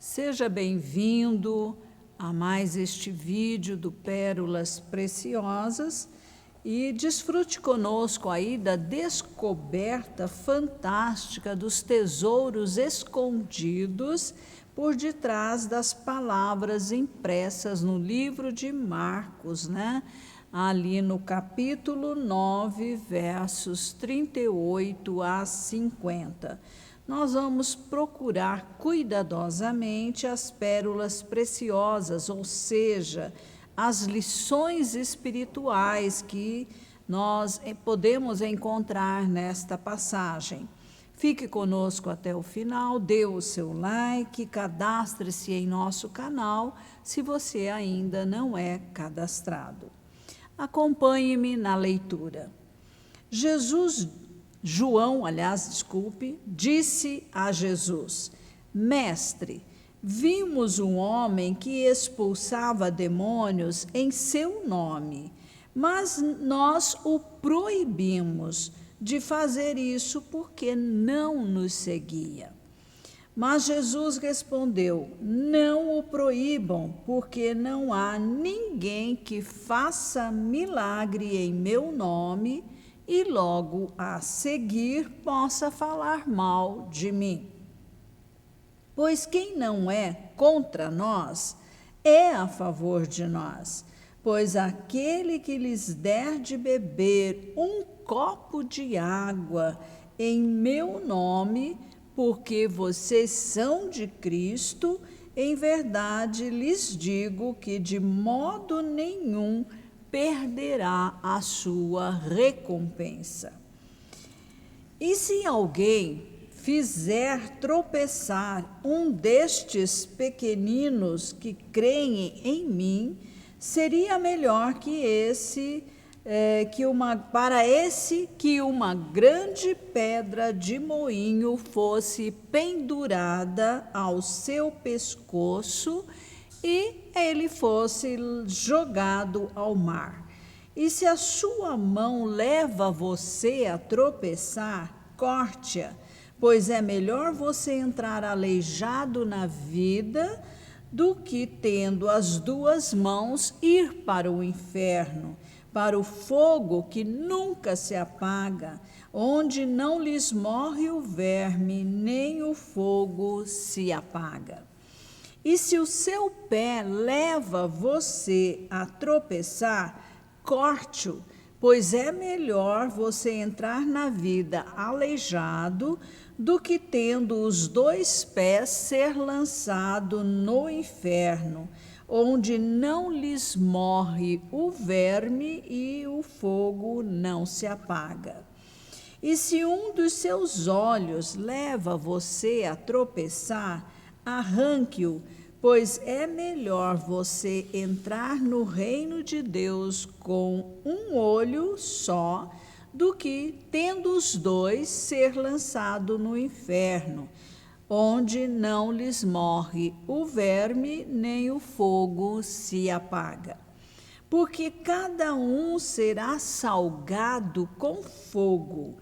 Seja bem-vindo a mais este vídeo do Pérolas Preciosas e desfrute conosco aí da descoberta fantástica dos tesouros escondidos por detrás das palavras impressas no livro de Marcos, né? Ali no capítulo 9, versos 38 a 50. Nós vamos procurar cuidadosamente as pérolas preciosas, ou seja, as lições espirituais que nós podemos encontrar nesta passagem. Fique conosco até o final, dê o seu like, cadastre-se em nosso canal se você ainda não é cadastrado. Acompanhe-me na leitura. João, disse a Jesus: Mestre, vimos um homem que expulsava demônios em seu nome, mas nós o proibimos de fazer isso porque não nos seguia. Mas Jesus respondeu: Não o proíbam, porque não há ninguém que faça milagre em meu nome e logo a seguir possa falar mal de mim. Pois quem não é contra nós é a favor de nós, pois aquele que lhes der de beber um copo de água em meu nome, porque vocês são de Cristo, em verdade lhes digo que de modo nenhum perderá a sua recompensa. E se alguém fizer tropeçar um destes pequeninos que creem em mim, seria melhor para esse que uma grande pedra de moinho fosse pendurada ao seu pescoço e ele fosse jogado ao mar. E se a sua mão leva você a tropeçar, corte-a, pois é melhor você entrar aleijado na vida do que, tendo as duas mãos, ir para o inferno, para o fogo que nunca se apaga, onde não lhes morre o verme, nem o fogo se apaga. E se o seu pé leva você a tropeçar, corte-o, pois é melhor você entrar na vida aleijado do que, tendo os dois pés, ser lançado no inferno, onde não lhes morre o verme e o fogo não se apaga. E se um dos seus olhos leva você a tropeçar, arranque-o, pois é melhor você entrar no reino de Deus com um olho só, do que, tendo os dois, ser lançado no inferno, onde não lhes morre o verme, nem o fogo se apaga. Porque cada um será salgado com fogo.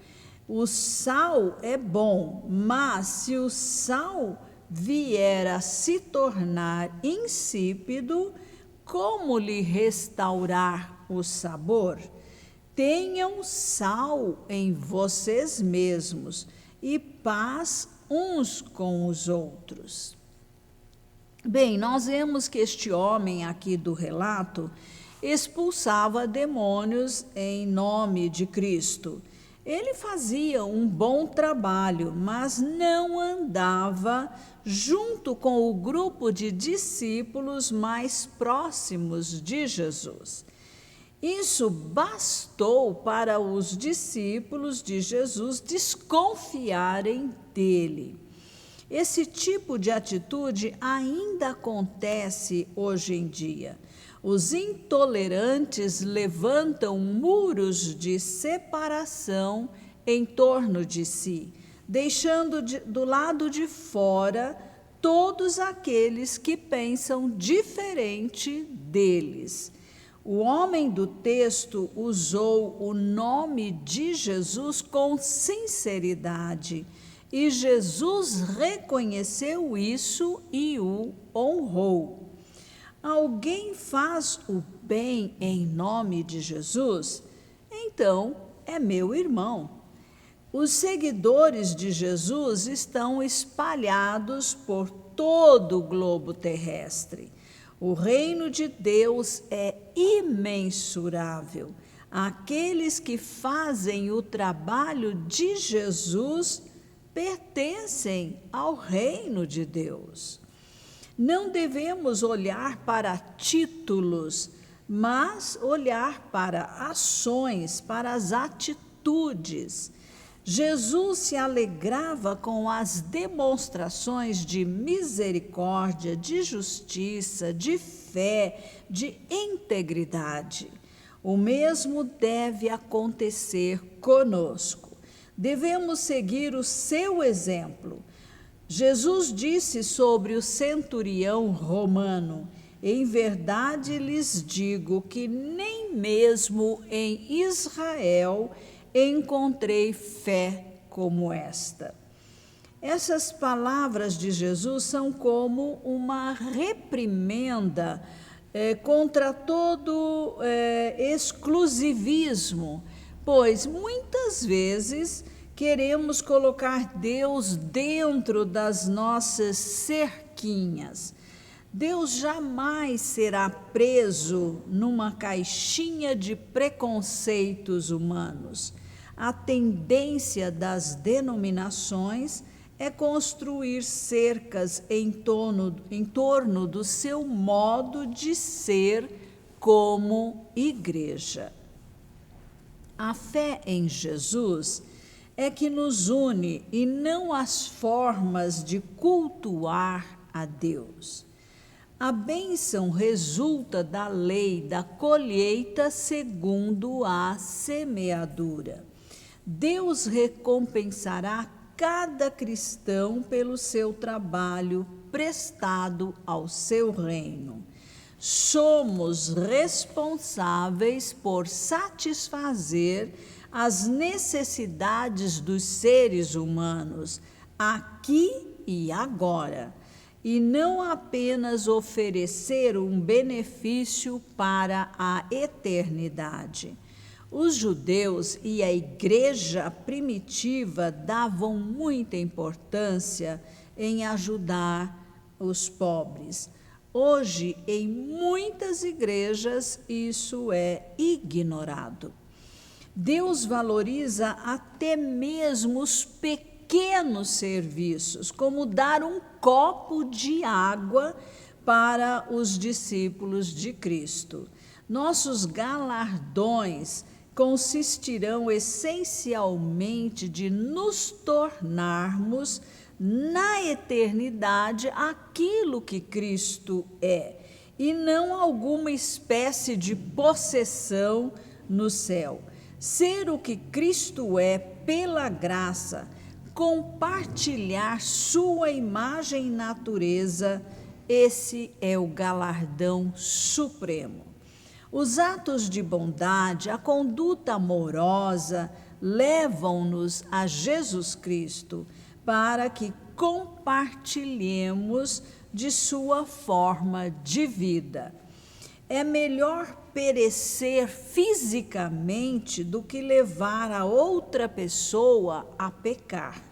O sal é bom, mas se o sal vier a se tornar insípido, como lhe restaurar o sabor? Tenham sal em vocês mesmos e paz uns com os outros. Bem, nós vemos que este homem aqui do relato expulsava demônios em nome de Cristo. Ele fazia um bom trabalho, mas não andava junto com o grupo de discípulos mais próximos de Jesus. Isso bastou para os discípulos de Jesus desconfiarem dele. Esse tipo de atitude ainda acontece hoje em dia. Os intolerantes levantam muros de separação em torno de si, deixando do lado de fora todos aqueles que pensam diferente deles. O homem do texto usou o nome de Jesus com sinceridade e Jesus reconheceu isso e o honrou. Alguém faz o bem em nome de Jesus? Então é meu irmão. Os seguidores de Jesus estão espalhados por todo o globo terrestre. O reino de Deus é imensurável. Aqueles que fazem o trabalho de Jesus pertencem ao reino de Deus. Não devemos olhar para títulos, mas olhar para ações, para as atitudes. Jesus se alegrava com as demonstrações de misericórdia, de justiça, de fé, de integridade. O mesmo deve acontecer conosco. Devemos seguir o seu exemplo. Jesus disse sobre o centurião romano: em verdade lhes digo que nem mesmo em Israel encontrei fé como esta. Essas palavras de Jesus são como uma reprimenda contra todo exclusivismo, pois muitas vezes queremos colocar Deus dentro das nossas cerquinhas. Deus jamais será preso numa caixinha de preconceitos humanos. A tendência das denominações é construir cercas em torno do seu modo de ser como igreja. A fé em Jesus é que nos une e não as formas de cultuar a Deus. A bênção resulta da lei da colheita segundo a semeadura. Deus recompensará cada cristão pelo seu trabalho prestado ao seu reino. Somos responsáveis por satisfazer as necessidades dos seres humanos, aqui e agora, e não apenas oferecer um benefício para a eternidade. Os judeus e a igreja primitiva davam muita importância em ajudar os pobres. Hoje, em muitas igrejas, isso é ignorado. Deus valoriza até mesmo os pequenos serviços, como dar um copo de água para os discípulos de Cristo. Nossos galardões consistirão essencialmente de nos tornarmos na eternidade aquilo que Cristo é, e não alguma espécie de possessão no céu. Ser o que Cristo é pela graça, compartilhar sua imagem e natureza, esse é o galardão supremo. Os atos de bondade, a conduta amorosa, levam-nos a Jesus Cristo para que compartilhemos de sua forma de vida. É melhor perecer fisicamente do que levar a outra pessoa a pecar.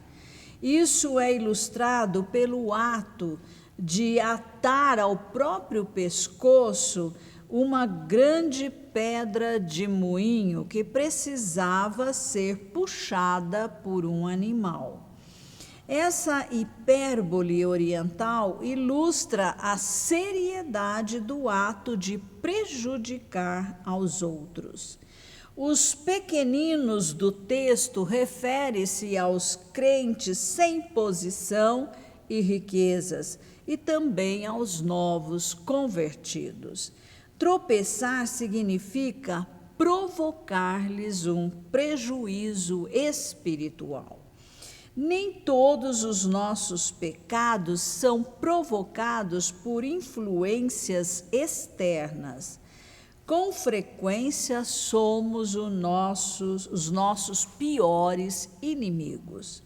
Isso é ilustrado pelo ato de atar ao próprio pescoço uma grande pedra de moinho que precisava ser puxada por um animal. Essa hipérbole oriental ilustra a seriedade do ato de prejudicar aos outros. Os pequeninos do texto refere-se aos crentes sem posição e riquezas, e também aos novos convertidos. Tropeçar significa provocar-lhes um prejuízo espiritual. Nem todos os nossos pecados são provocados por influências externas. Com frequência somos os nossos piores inimigos.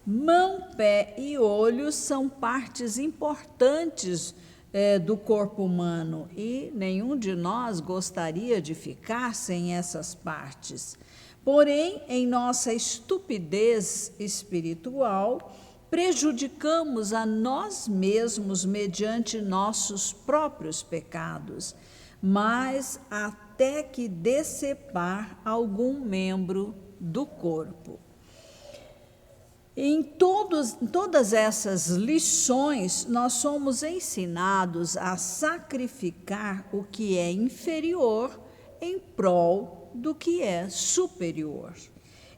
Mão, pé e olho são partes importantes do corpo humano e nenhum de nós gostaria de ficar sem essas partes. Porém, em nossa estupidez espiritual, prejudicamos a nós mesmos mediante nossos próprios pecados, mas até que decepar algum membro do corpo. Em todas essas lições, nós somos ensinados a sacrificar o que é inferior em prol do que é superior.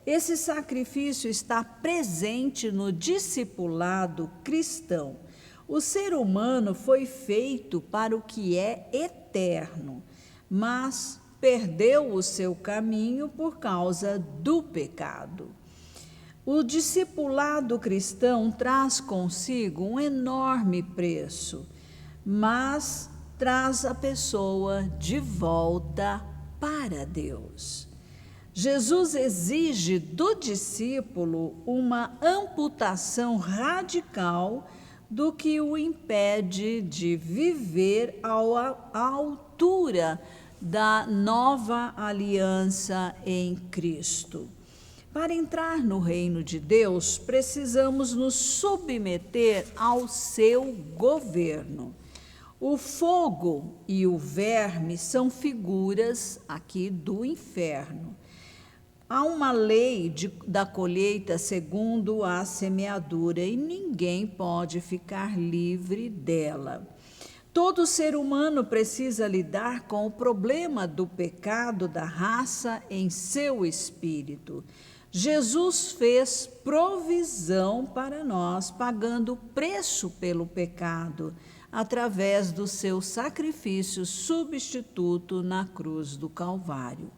Esse sacrifício está presente no discipulado cristão. O ser humano foi feito para o que é eterno, mas perdeu o seu caminho por causa do pecado. O discipulado cristão traz consigo um enorme preço, mas traz a pessoa de volta para Deus. Jesus exige do discípulo uma amputação radical do que o impede de viver à altura da nova aliança em Cristo. Para entrar no reino de Deus, precisamos nos submeter ao seu governo. O fogo e o verme são figuras aqui do inferno. Há uma lei da colheita segundo a semeadura e ninguém pode ficar livre dela. Todo ser humano precisa lidar com o problema do pecado da raça em seu espírito. Jesus fez provisão para nós, pagando o preço pelo pecado, através do seu sacrifício substituto na cruz do Calvário.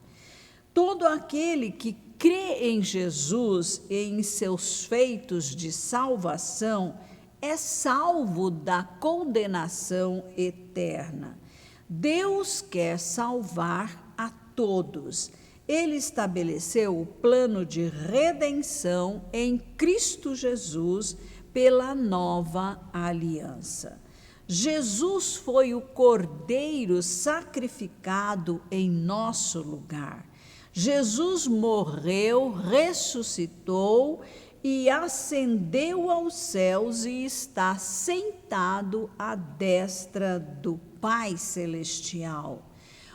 Todo aquele que crê em Jesus e em seus feitos de salvação é salvo da condenação eterna. Deus quer salvar a todos. Ele estabeleceu o plano de redenção em Cristo Jesus pela nova aliança. Jesus foi o Cordeiro sacrificado em nosso lugar. Jesus morreu, ressuscitou e ascendeu aos céus e está sentado à destra do Pai Celestial.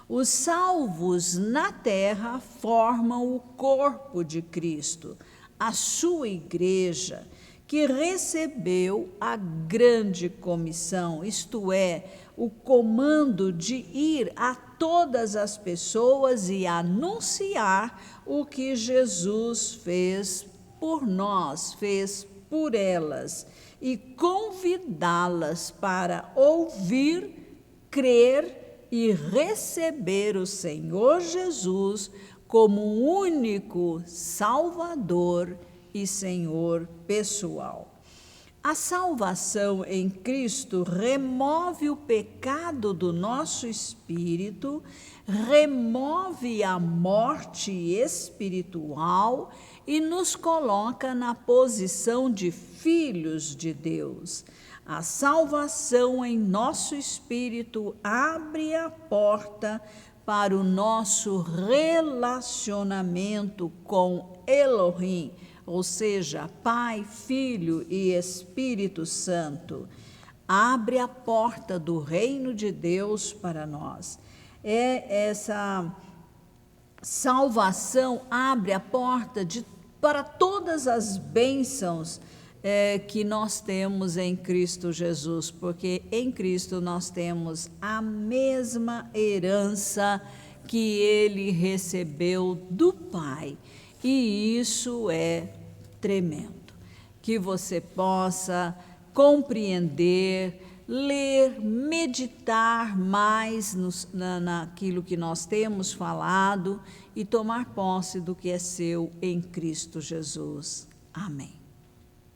Os salvos na terra formam o corpo de Cristo, a sua igreja, que recebeu a grande comissão, isto é, o comando de ir a todas as pessoas e anunciar o que Jesus fez por nós, fez por elas, e convidá-las para ouvir, crer e receber o Senhor Jesus como único Salvador e Senhor pessoal. A salvação em Cristo remove o pecado do nosso espírito, remove a morte espiritual e nos coloca na posição de filhos de Deus. A salvação em nosso espírito abre a porta para o nosso relacionamento com Elohim, ou seja, Pai, Filho e Espírito Santo. Abre a porta do reino de Deus para nós. Essa salvação abre a porta para todas as bênçãos que nós temos em Cristo Jesus, porque em Cristo nós temos a mesma herança que ele recebeu do Pai, e isso é tremendo. Que você possa compreender, ler, meditar mais naquilo que nós temos falado e tomar posse do que é seu em Cristo Jesus. Amém.